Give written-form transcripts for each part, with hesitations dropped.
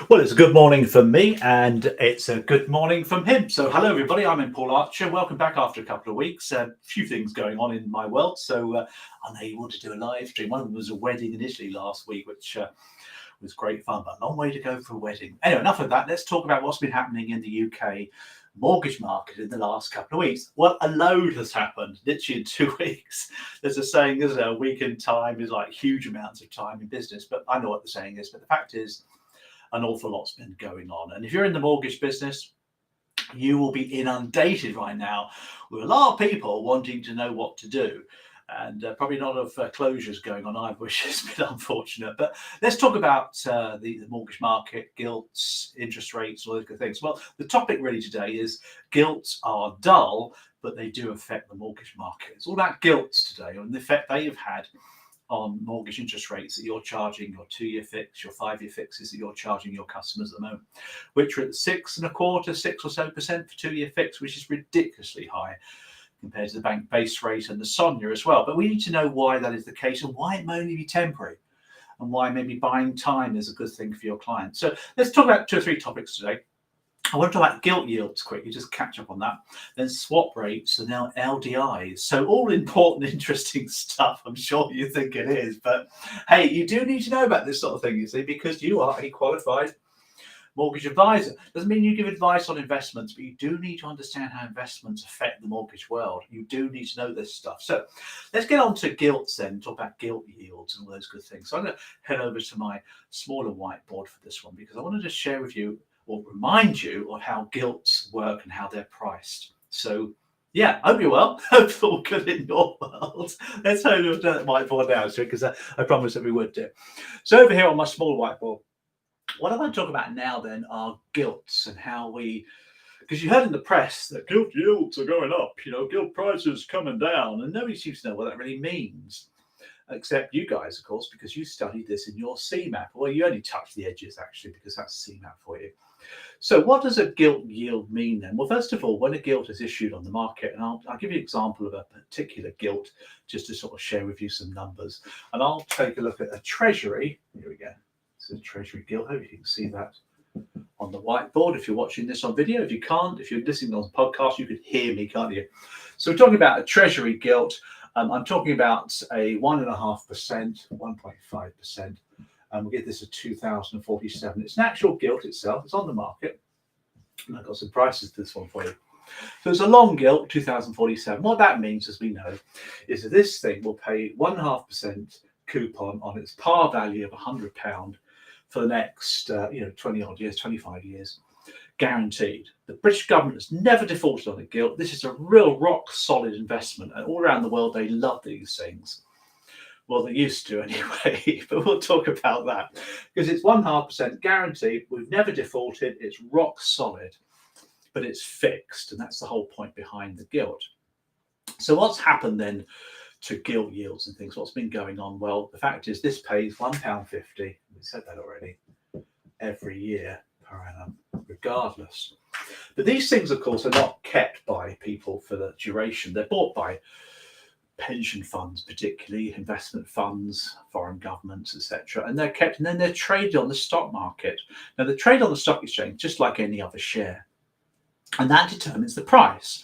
Well, it's a good morning from me and it's a good morning from him. So hello everybody, I'm Paul Archer. Welcome back after a couple of weeks. A few things going on in my world, so unable to do a live stream. One of them was a wedding in Italy last week, which was great fun, but a long way to go for a wedding. Anyway, enough of that. Let's talk about what's been happening in the UK mortgage market in the last couple of weeks. Well, a load has happened literally in 2 weeks. There's a saying, isn't there? A week in time is like huge amounts of time in business, but I know what the saying is. But the fact is, an awful lot's been going on. And if you're in the mortgage business, you will be inundated right now with a lot of people wanting to know what to do. And probably not of closures going on either, which has been unfortunate. But let's talk about the mortgage market, gilts, interest rates, all those good things. Well, the topic really today is gilts are dull, but they do affect the mortgage market. It's all about gilts today and the effect they have had on mortgage interest rates that you're charging, your 2-year fix, your 5-year fixes that you're charging your customers at the moment, which are at 6.25%, 6 or so percent for 2-year fix, which is ridiculously high compared to the bank base rate and the SONIA as well. But we need to know why that is the case and why it may only be temporary and why maybe buying time is a good thing for your clients. So let's talk about 2 or 3 topics today. I want to talk about gilt yields quickly, just catch up on that. Then swap rates and now LDIs. So all important, interesting stuff. I'm sure you think it is, but hey, you do need to know about this sort of thing, you see, because you are a qualified mortgage advisor. Doesn't mean you give advice on investments, but you do need to understand how investments affect the mortgage world. You do need to know this stuff. So let's get on to gilts then, talk about gilt yields and all those good things. So I'm going to head over to my smaller whiteboard for this one because I wanted to share with you or remind you of how gilts work and how they're priced. So yeah, hope you're well. Hope it's all good in your world. Let's hope we've done that whiteboard now, because I promised that we would do. So over here on my small whiteboard, what I want to talk about now then are gilts and how we, because you heard in the press that gilt yields are going up, gilt prices coming down, and nobody seems to know what that really means. Except you guys, of course, because you studied this in your CMAP. Well, you only touched the edges, actually, because that's CMAP for you. So what does a gilt yield mean then? Well, first of all, when a gilt is issued on the market, and I'll give you an example of a particular gilt just to sort of share with you some numbers. And I'll take a look at a treasury. Here we go. This is a treasury gilt. Hope you can see that on the whiteboard if you're watching this on video. If you can't, if you're listening on the podcast, you could hear me, can't you? So we're talking about a treasury gilt. I'm talking about a 1.5%, 1.5%. We'll get this at 2047. It's an actual gilt itself. It's on the market. And I've got some prices to this one for you. So it's a long gilt, 2047. What that means, as we know, is that this thing will pay 1.5% coupon on its par value of £100 for the next 20 odd years, 25 years. Guaranteed. The British government has never defaulted on a gilt. This is a real rock solid investment, and all around the world they love these things. Well, they used to anyway, but we'll talk about that because it's 1.5% guaranteed. We've never defaulted. It's rock solid, but it's fixed, and that's the whole point behind the gilt. So what's happened then to gilt yields and things? What's been going on? Well, the fact is this pays £1.50. We said that already. Every year per annum, regardless. But these things, of course, are not kept by people for the duration. They're bought by pension funds, particularly investment funds, foreign governments, etc. And they're kept, and then they're traded on the stock market. Now, they're traded on the stock exchange just like any other share, and that determines the price.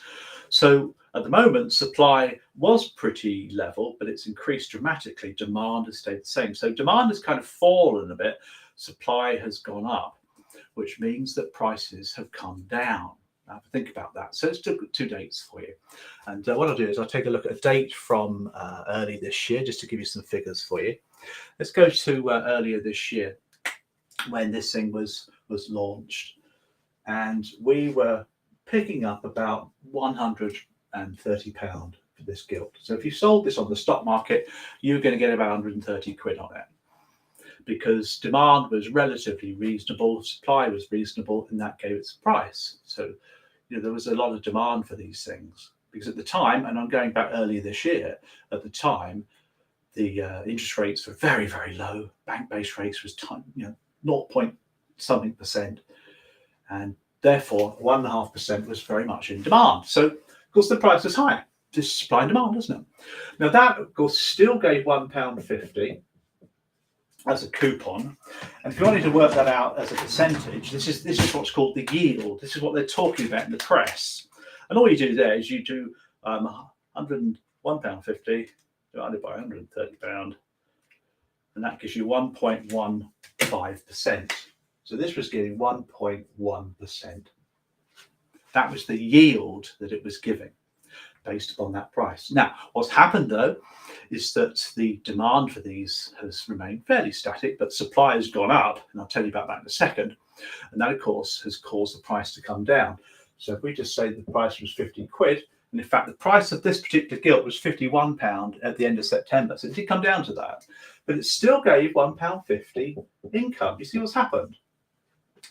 So at the moment, supply was pretty level, but it's increased dramatically. Demand has stayed the same. So demand has kind of fallen a bit. Supply has gone up, which means that prices have come down. Now, think about that. So let's look at 2 dates for you. And what I'll do is I'll take a look at a date from early this year, just to give you some figures for you. Let's go to earlier this year when this thing was launched. And we were picking up about £130 for this gilt. So if you sold this on the stock market, you're going to get about 130 quid on it, because demand was relatively reasonable, supply was reasonable, and that gave its price. So there was a lot of demand for these things, because at the time, and I'm going back earlier this year, at the time, the interest rates were very, very low. Bank base rates was 0 point something percent, and therefore 1.5% was very much in demand. So of course the price was high. Just supply and demand, isn't it? Now that of course still gave £1.50. as a coupon. And if you wanted to work that out as a percentage, this is what's called the yield. This is what they're talking about in the press. And all you do there is you do £101.50 divided by £130, and that gives you 1.15%. So this was giving 1.1%. That was the yield that it was giving based upon that price. Now, what's happened though is that the demand for these has remained fairly static, but supply has gone up, and I'll tell you about that in a second. And that, of course, has caused the price to come down. So if we just say the price was 50 quid, and in fact the price of this particular gilt was £51 at the end of September, so it did come down to that, but it still gave £1.50 income. You see what's happened?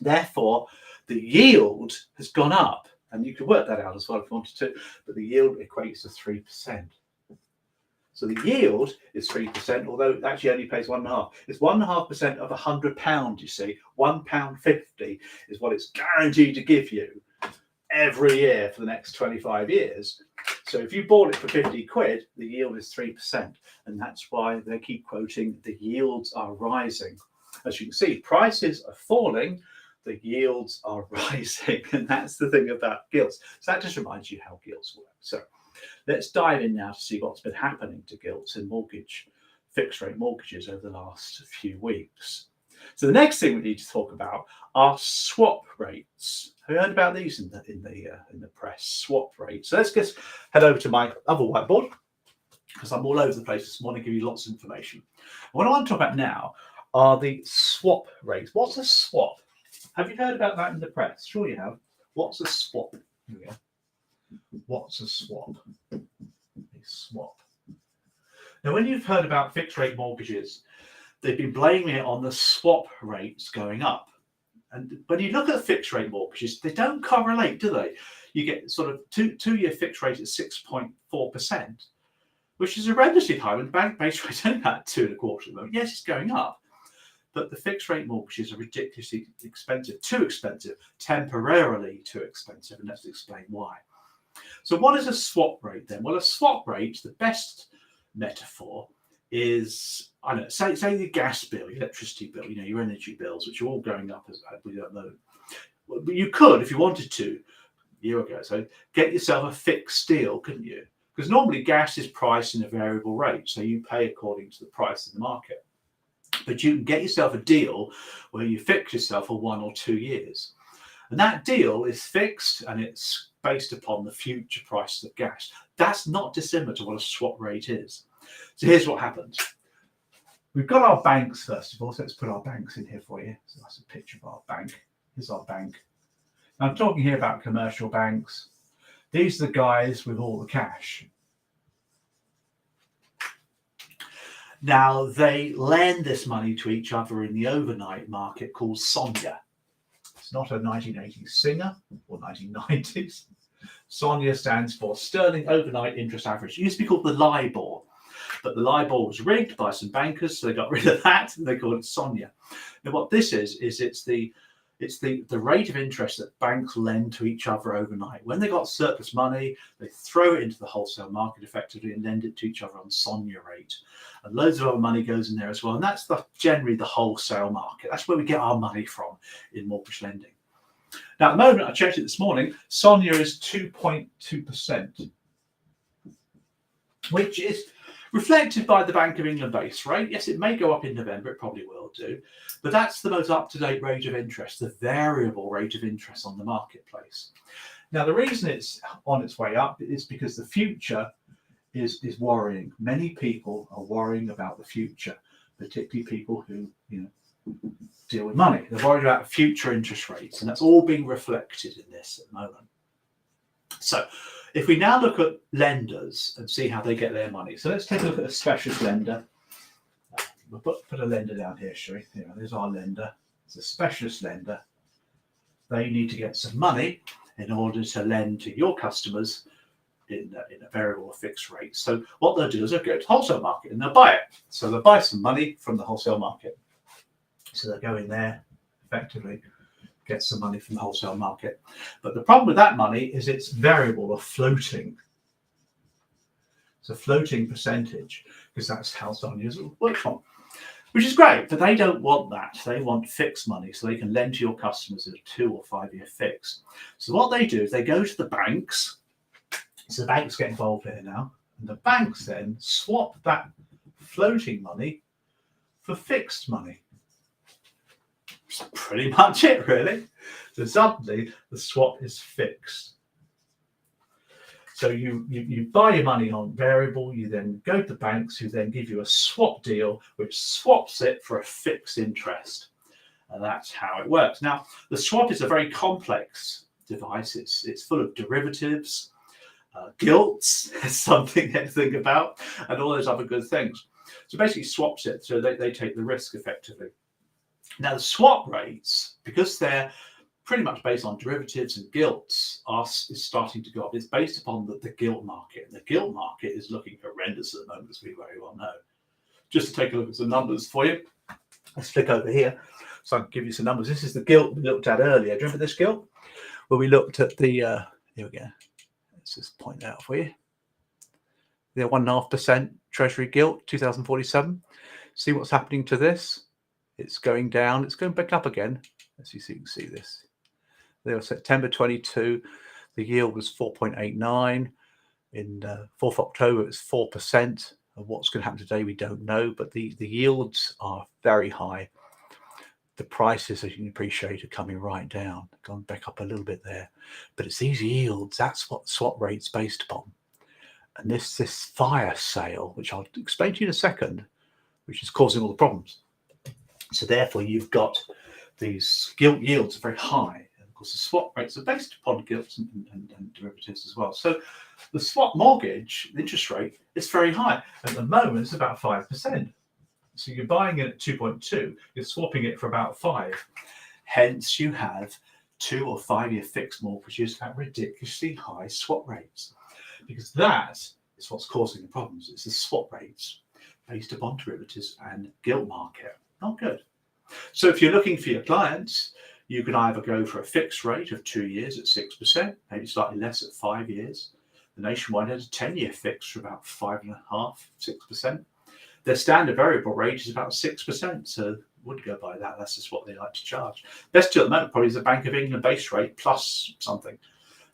Therefore, the yield has gone up, and you could work that out as well if you wanted to, but the yield equates to 3%. So the yield is 3%, although it actually only pays 1.5%. It's 1.5% of £100, you see. £1.50 is what it's guaranteed to give you every year for the next 25 years. So if you bought it for 50 quid, the yield is 3%. And that's why they keep quoting the yields are rising. As you can see, prices are falling, the yields are rising. And that's the thing about gilts. So that just reminds you how gilts work. So let's dive in now to see what's been happening to gilts and fixed rate mortgages over the last few weeks. So the next thing we need to talk about are swap rates. Have you heard about these in the press? Swap rates. So let's just head over to my other whiteboard, because I'm all over the place this morning, give you lots of information. What I want to talk about now are the swap rates. What's a swap? Have you heard about that in the press? Sure you have. What's a swap? Here we go. What's a swap? A swap. Now, when you've heard about fixed rate mortgages, they've been blaming it on the swap rates going up. And when you look at fixed rate mortgages, they don't correlate, do they? You get sort of two-year fixed rate at 6.4%, which is a relatively high when the bank base rate's only about 2.25 at the moment. Yes, it's going up, but the fixed rate mortgages are ridiculously expensive, too expensive, temporarily too expensive, and let's explain why. So what is a swap rate then? Well, a swap rate, the best metaphor is, I don't know, say the gas bill, your electricity bill, your energy bills, which are all going up as we don't know. But you could, if you wanted to, a year ago, so get yourself a fixed deal, couldn't you? Because normally gas is priced in a variable rate, so you pay according to the price of the market. But you can get yourself a deal where you fix yourself for 1 or 2 years. And that deal is fixed and it's based upon the future price of gas. That's not dissimilar to what a swap rate is. So here's what happens. We've got our banks, first of all, so let's put our banks in here for you. So that's a picture of our bank. Here's our bank. Now, I'm talking here about commercial banks. These are the guys with all the cash. Now, they lend this money to each other in the overnight market called SONIA. It's not a 1980s singer or 1990s. SONIA stands for Sterling Overnight Interest Average. It used to be called the LIBOR, but the LIBOR was rigged by some bankers, so they got rid of that and they called it SONIA. Now, what this is it's the rate of interest that banks lend to each other overnight. When they got surplus money, they throw it into the wholesale market effectively and lend it to each other on SONIA rate. And loads of other money goes in there as well. And that's generally the wholesale market. That's where we get our money from in mortgage lending. Now, at the moment, I checked it this morning, SONIA is 2.2%, which is reflected by the Bank of England base rate. Yes, it may go up in November, it probably will do, but that's the most up-to-date rate of interest, the variable rate of interest on the marketplace. Now, the reason it's on its way up is because the future is worrying. Many people are worrying about the future, particularly people who deal with money. They're worried about future interest rates, and that's all being reflected in this at the moment. So if we now look at lenders and see how they get their money. So let's take a look at a specialist lender. We'll put a lender down here, shall we? There's our lender. It's a specialist lender. They need to get some money in order to lend to your customers in a variable or fixed rate. So what they'll do is they'll go to the wholesale market and they'll buy it. So they'll buy some money from the wholesale market. So they'll go in there, effectively get some money from the wholesale market. But the problem with that money is it's variable or floating. It's a floating percentage because that's how SONIA works from. which is great, but they don't want that. They want fixed money so they can lend to your customers at a 2 or 5 year fix. So what they do is they go to the banks. So the banks get involved here now, and the banks then swap that floating money for fixed money. That's pretty much it, really. So suddenly the swap is fixed. So you buy your money on variable, you then go to the banks who then give you a swap deal, which swaps it for a fixed interest. And that's how it works. Now, the swap is a very complex device. It's full of derivatives, gilts is something to think about, and all those other good things. So basically swaps it, so they take the risk effectively. Now, the swap rates, because they're pretty much based on derivatives and gilts, is starting to go up. It's based upon the gilt market. And the gilt market is looking horrendous at the moment, as we very well know. Just to take a look at some numbers for you. Let's flick over here so I can give you some numbers. This is the gilt we looked at earlier. Do you remember this gilt? Well, we looked at the, here we go. Let's just point that out for you. The 1.5% Treasury gilt, 2047. See what's happening to this? It's going down. It's going back up again. As you can see this. There was September 22. The yield was 4.89. In 4th October, it's 4%. And what's going to happen today, we don't know. But the yields are very high. The prices, as you can appreciate, are coming right down. Gone back up a little bit there. But it's these yields. That's what swap rate's based upon. And this fire sale, which I'll explain to you in a second, which is causing all the problems. So therefore, you've got these gilt yields are very high. And of course, the swap rates are based upon gilts and derivatives as well. So the swap mortgage interest rate is very high. At the moment, it's about 5%. So you're buying it at 2.2, you're swapping it for about 5. Hence, you have 2 or 5 year fixed mortgages at ridiculously high swap rates. Because that is what's causing the problems. It's the swap rates based upon derivatives and gilt market. Not good. So if you're looking for your clients, you can either go for a fixed rate of 2 years at 6%, maybe slightly less at 5 years. The Nationwide has a 10-year fix for about 5.5%, 6%. Their standard variable rate is about 6%, so would go by that. That's just what they like to charge. Best deal at the moment probably is the Bank of England base rate plus something.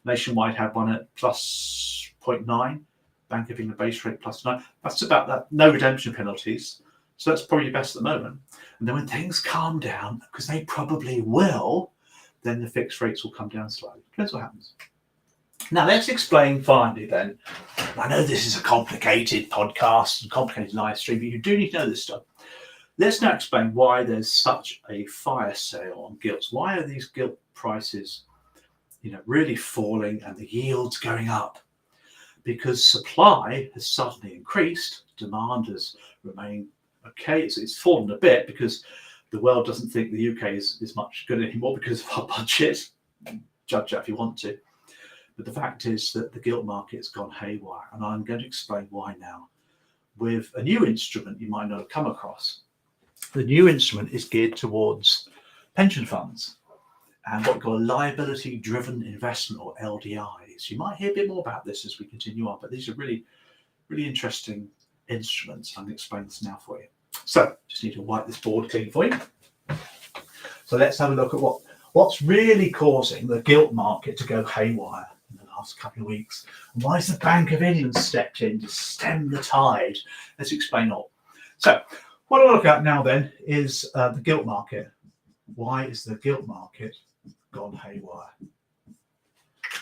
Nationwide had one at plus 0.9. Bank of England base rate plus 9. That's about that. No redemption penalties. So that's probably best at the moment. And then when things calm down, because they probably will, then the fixed rates will come down slightly. Depends what happens. Now let's explain finally then. I know this is a complicated podcast and complicated live stream, but you do need to know this stuff. Let's now explain why there's such a fire sale on gilts. Why are these gilt prices, really falling and the yields going up? Because supply has suddenly increased, demand has remained okay. It's fallen a bit because the world doesn't think the UK is much good anymore because of our budget. Judge that if you want to. But the fact is that the gilt market's gone haywire, and I'm going to explain why now with a new instrument you might not have come across. The new instrument is geared towards pension funds and what we call a liability-driven investment, or LDIs. You might hear a bit more about this as we continue on, but these are really, really interesting instruments. I'm going to explain this now for you. So, just need to wipe this board clean for you. So let's have a look at what's really causing the gilt market to go haywire in the last couple of weeks. And why has the Bank of England stepped in to stem the tide? Let's explain all. So, what I'll look at now then is the gilt market. Why is the gilt market gone haywire?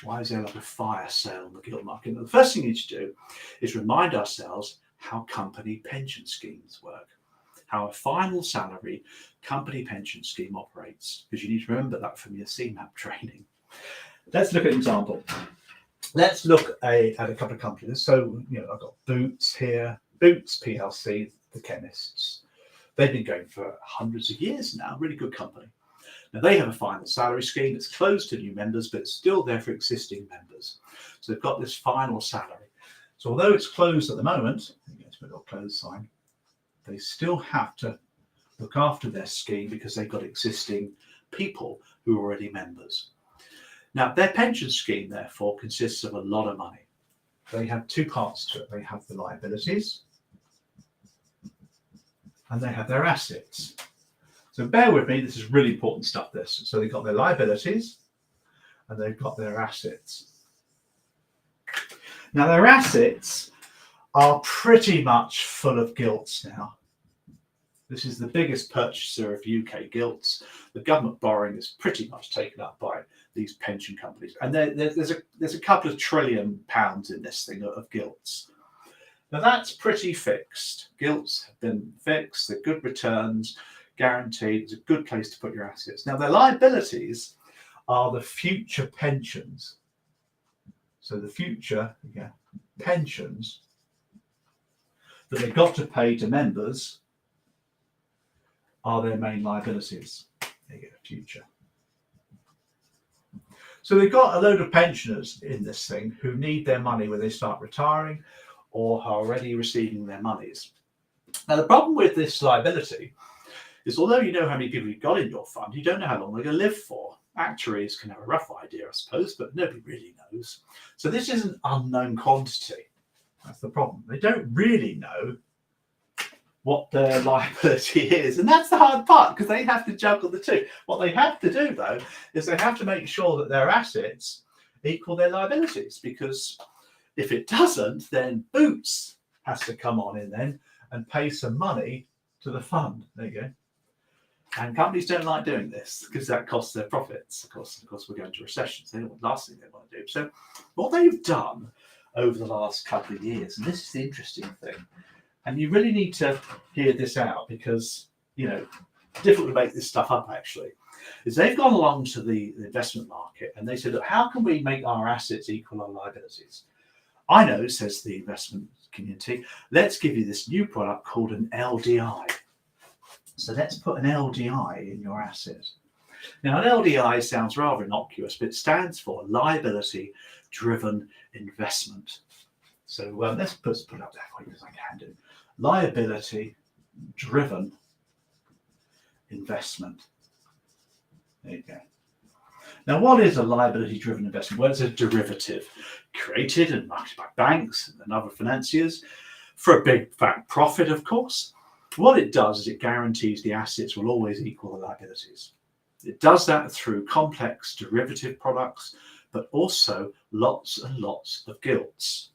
Why is there like a fire sale on the gilt market? Now, the first thing you need to do is remind ourselves how company pension schemes work, how a final salary company pension scheme operates, because you need to remember that from your CMAP training. Let's look at an example. Let's look at a couple of companies. So, I've got Boots here, Boots PLC, the chemists. They've been going for hundreds of years now, really good company. Now, they have a final salary scheme that's closed to new members, but it's still there for existing members. So they've got this final salary. So although it's closed at the moment, let's put a little close sign, they still have to look after their scheme because they've got existing people who are already members. Now, their pension scheme, therefore, consists of a lot of money. They have two parts to it. They have the liabilities and they have their assets. So bear with me, this is really important stuff, this. So they've got their liabilities and they've got their assets. Now their assets are pretty much full of gilts now. This is the biggest purchaser of UK gilts. The government borrowing is pretty much taken up by these pension companies. And there's a couple of £1 trillion in this thing of gilts. Now that's pretty fixed. Gilts have been fixed, they're good returns, guaranteed, it's a good place to put your assets. Now their liabilities are the future pensions. So the future pensions that they've got to pay to members are their main liabilities. There you go, future. So they've got a load of pensioners in this thing who need their money when they start retiring or are already receiving their monies. Now the problem with this liability is, although you know how many people you've got in your fund, you don't know how long they're going to live for. Actuaries can have a rough idea, I suppose, but nobody really knows. So this is an unknown quantity. That's the problem. They don't really know what their liability is. And that's the hard part, because they have to juggle the two. What they have to do, though, is they have to make sure that their assets equal their liabilities, because if it doesn't, then Boots has to come on in then and pay some money to the fund. There you go. And companies don't like doing this because that costs their profits. Of course, we're going to recession, so the last thing they want to do. So what they've done over the last couple of years, and this is the interesting thing, and you really need to hear this out because, you know, difficult to make this stuff up actually, is they've gone along to the investment market and they said, look, how can we make our assets equal our liabilities? I know, says the investment community, let's give you this new product called an LDI. So let's put an LDI in your asset. Now, an LDI sounds rather innocuous, but it stands for liability driven investment. So let's put it up there quick as I can do. Liability driven investment. There you go. Now, what is a liability driven investment? Well, it's a derivative created and marketed by banks and other financiers for a big fat profit, of course. What it does is it guarantees the assets will always equal the liabilities. It does that through complex derivative products, but also lots and lots of gilts,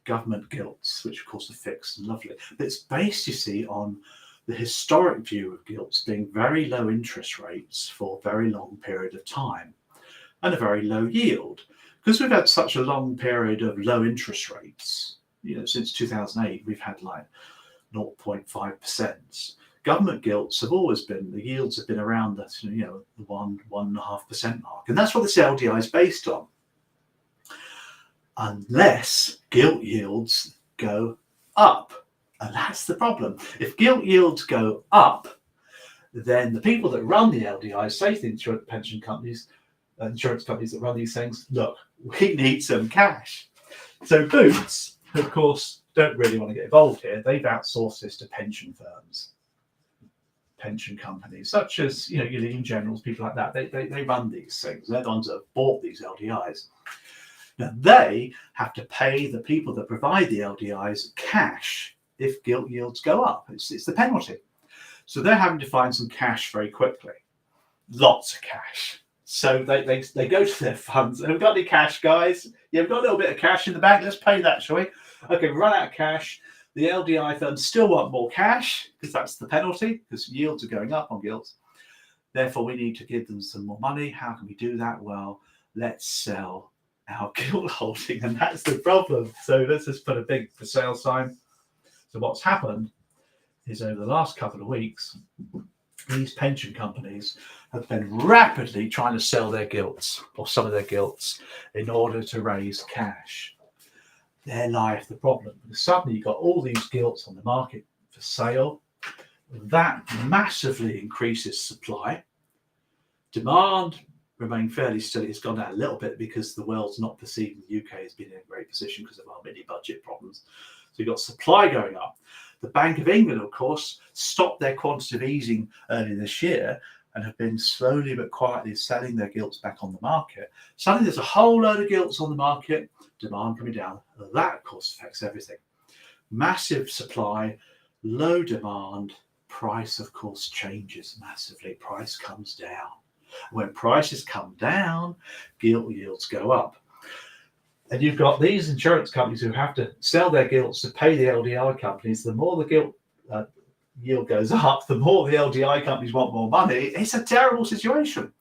government gilts, which of course are fixed and lovely. But it's based, you see, on the historic view of gilts being very low interest rates for a very long period of time and a very low yield. Because we've had such a long period of low interest rates, you know, since 2008, we've had like 0.5%. Government gilts have always been, the yields have been around that, you know, the 1.5% mark. And that's what this LDI is based on. Unless gilt yields go up. And that's the problem. If gilt yields go up, then the people that run the LDIs say to the insurance companies that run these things, look, we need some cash. So Boots, of course, don't really want to get involved here. They've outsourced this to pension firms, pension companies, such as, you know, your Legal Generals, people like that. They run these things. They're the ones that have bought these LDIs. Now, they have to pay the people that provide the LDIs cash if gilt yields go up. It's the penalty. So they're having to find some cash very quickly. Lots of cash. So they go to their funds. Have we got any cash, guys? Yeah, we've got a little bit of cash in the bank. Let's pay that, shall we? Okay, we run out of cash. The LDI firms still want more cash because that's the penalty, because yields are going up on gilts. Therefore, we need to give them some more money. How can we do that? Well, let's sell our gilt holding, and that's the problem. So let's just put a big for sale sign. So what's happened is over the last couple of weeks, these pension companies have been rapidly trying to sell their gilts, or some of their gilts, in order to raise cash. There lieth the problem. Because suddenly you've got all these gilts on the market for sale. That massively increases supply. Demand remained fairly steady. It's gone down a little bit because the world's not perceiving the UK as being in a great position because of our mini budget problems. So you've got supply going up. The Bank of England, of course, stopped their quantitative easing earlier this year and have been slowly but quietly selling their gilts back on the market. Suddenly there's a whole load of gilts on the market, demand coming down. That, of course, affects everything. Massive supply, low demand, price, of course, changes massively. Price comes down. When prices come down, gilt yields go up. And you've got these insurance companies who have to sell their gilts to pay the LDI companies. The more the gilt yield goes up, the more the LDI companies want more money. It's a terrible situation.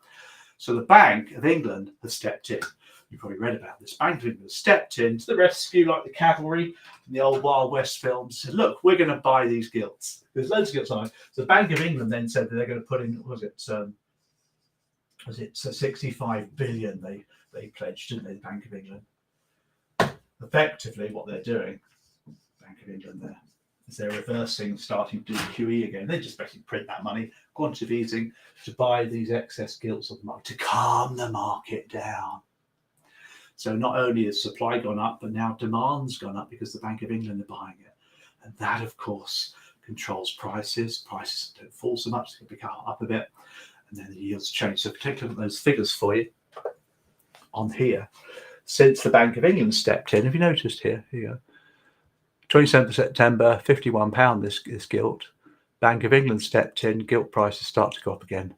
So the Bank of England has stepped in. You've probably read about this. Bank of England has stepped in to the rescue like the cavalry in the old Wild West films. Said, look, we're going to buy these gilts. There's loads of gilts on it. So the Bank of England then said that they're going to put in, was it 65 billion they pledged, didn't they, the Bank of England? Effectively, what they're doing, Bank of England there, is they're reversing, starting to do QE again. They just basically print that money, quantitative easing, to buy these excess gilts of the market, to calm the market down. So not only has supply gone up, but now demand's gone up because the Bank of England are buying it. And that, of course, controls prices. Prices don't fall so much, they can go up a bit, and then the yields change. So particularly those figures for you on here. Since the Bank of England stepped in, have you noticed here? Here you go. 27th of September, £51 this gilt. Bank of England stepped in, gilt prices start to go up again.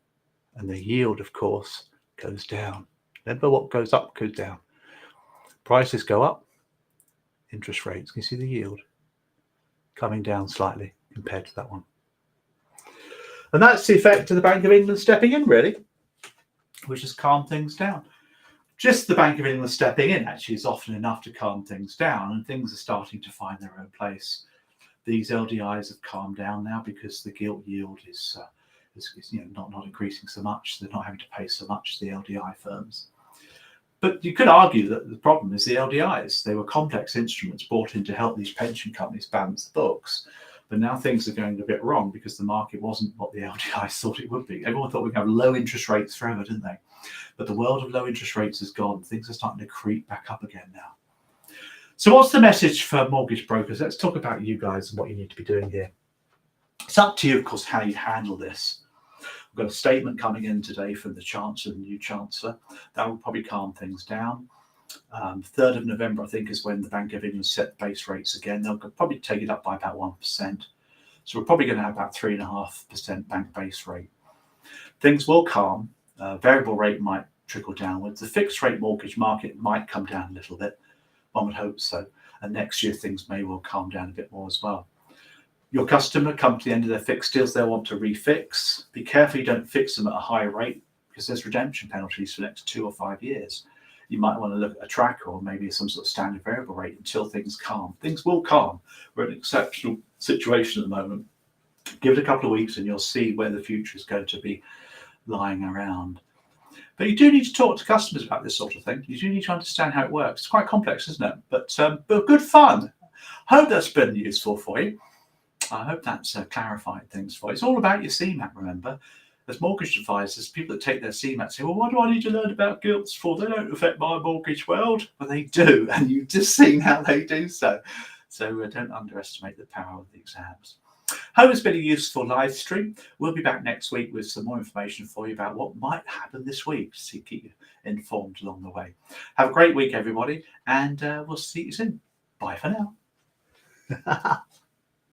And the yield, of course, goes down. Remember, what goes up goes down. Prices go up, interest rates. Can you see the yield coming down slightly compared to that one? And that's the effect of the Bank of England stepping in, really, which has calmed things down. Just the Bank of England stepping in actually is often enough to calm things down, and things are starting to find their own place. These LDIs have calmed down now because the gilt yield is not increasing so much. They're not having to pay so much to the LDI firms. But you could argue that the problem is the LDIs. They were complex instruments brought in to help these pension companies balance the books. But now things are going a bit wrong because the market wasn't what the LDIs thought it would be. Everyone thought we'd have low interest rates forever, didn't they? But the world of low interest rates is gone. Things are starting to creep back up again now. So what's the message for mortgage brokers? Let's talk about you guys and what you need to be doing here. It's up to you, of course, how you handle this. We've got a statement coming in today from the Chancellor, the new Chancellor. That will probably calm things down. 3rd of November, I think, is when the Bank of England set base rates again. They'll probably take it up by about 1%. So we're probably going to have about 3.5% bank base rate. Things will calm. Variable rate might trickle downwards. The fixed rate mortgage market might come down a little bit. One would hope so. And next year, things may well calm down a bit more as well. Your customer come to the end of their fixed deals, they'll want to refix. Be careful you don't fix them at a high rate because there's redemption penalties for the next 2 or 5 years. You might want to look at a tracker or maybe some sort of standard variable rate until things calm. Things will calm. We're in an exceptional situation at the moment. Give it a couple of weeks and you'll see where the future is going to be lying around. But you do need to talk to customers about this sort of thing. You do need to understand how it works. It's quite complex, isn't it? But good fun. Hope that's been useful for you. I hope that's clarified things for you. It's all about your CMAT, remember. As mortgage advisors, people that take their CMAT say, well, what do I need to learn about gilts for? They don't affect my mortgage world. But they do, and you've just seen how they do so. So don't underestimate the power of the exams. Hope it's been a useful live stream. We'll be back next week with some more information for you about what might happen this week to keep you informed along the way. Have a great week, everybody, and we'll see you soon. Bye for now.